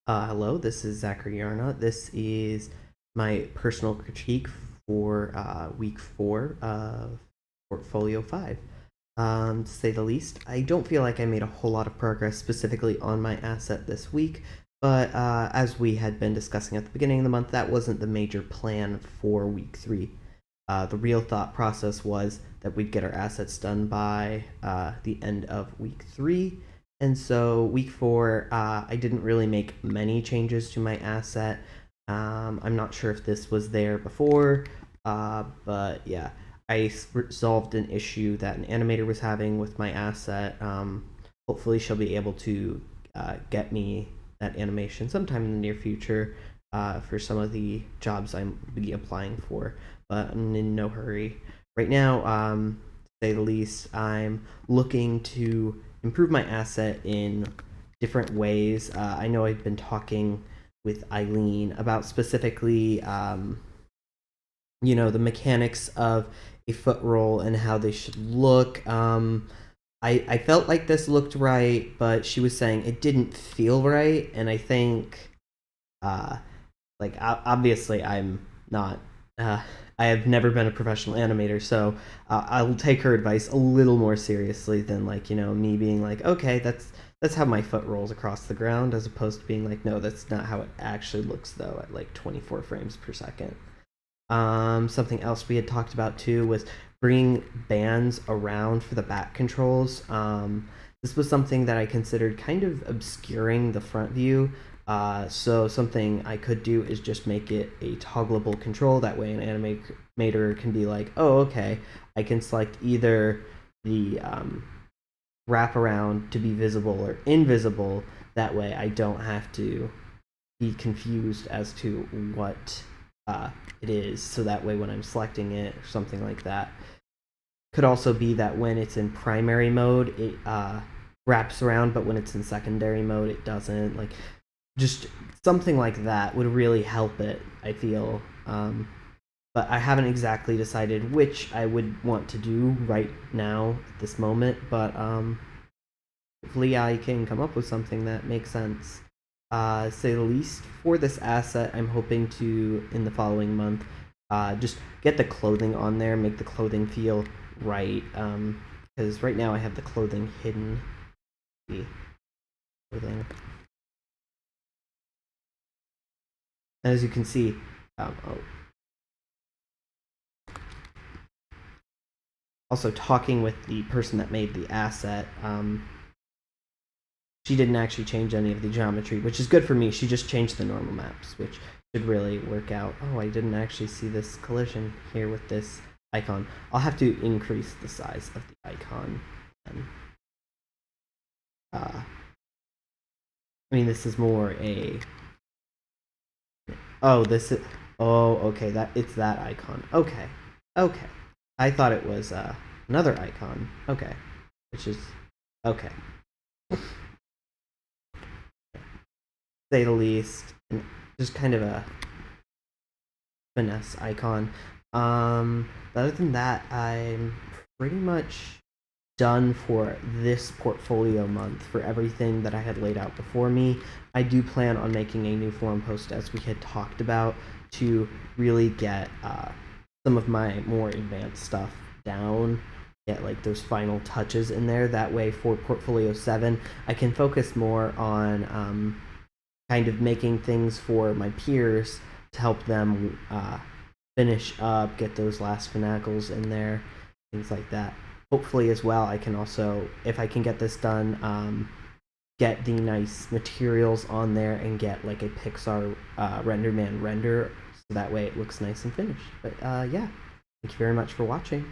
Hello, this is Zachary Yarnot. This is my personal critique for week 4 of Portfolio 5. To say the least, I don't feel like I made a whole lot of progress specifically on my asset this week, but as we had been discussing at the beginning of the month, that wasn't the major plan for week 3. The real thought process was that we'd get our assets done by the end of week 3. And so week 4, I didn't really make many changes to my asset. I'm not sure if this was there before, but yeah, I resolved an issue that an animator was having with my asset. Hopefully she'll be able to get me that animation sometime in the near future for some of the jobs I'm be applying for, but I'm in no hurry. Right now, to say the least, I'm looking to improve my asset in different ways. I know I've been talking with Eileen about specifically, the mechanics of a foot roll and how they should look. I felt like this looked right, but she was saying it didn't feel right, and I think, obviously I'm not. I have never been a professional animator, so I'll take her advice a little more seriously than me being like, okay, that's how my foot rolls across the ground, as opposed to being like, no, that's not how it actually looks though at like 24 frames per second. Something else we had talked about too was bringing bands around for the back controls. This was something that I considered kind of obscuring the front view. So something I could do is just make it a toggleable control. That way an animator can be like, oh, okay, I can select either the wraparound to be visible or invisible. That way I don't have to be confused as to what it is. So that way when I'm selecting it or something like that. Could also be that when it's in primary mode, it wraps around, but when it's in secondary mode, it doesn't. Like, just something like that would really help it, I feel. But I haven't exactly decided which I would want to do right now at this moment, but hopefully I can come up with something that makes sense. Say the least, for this asset, I'm hoping to, in the following month, just get the clothing on there, make the clothing feel right, because right now I have the clothing hidden. As you can see, also talking with the person that made the asset, she didn't actually change any of the geometry, which is good for me. She just changed the normal maps, which should really work out. Oh, I didn't actually see this collision here with this icon. I'll have to increase the size of the icon. This is more a... Oh, this is... Oh, okay, it's that icon. Okay. I thought it was another icon. Okay. Which is... Okay. Say the least. Just kind of a finesse icon. But other than that, I'm pretty much done for this portfolio month for everything that I had laid out before me. I do plan on making a new forum post, as we had talked about, to really get some of my more advanced stuff down, get like those final touches in there. That way for Portfolio 7, I can focus more on kind of making things for my peers to help them finish up, get those last finagles in there, things like that. Hopefully as well, I can also, if I can get this done, get the nice materials on there and get like a Pixar RenderMan render, so that way it looks nice and finished. But yeah, thank you very much for watching.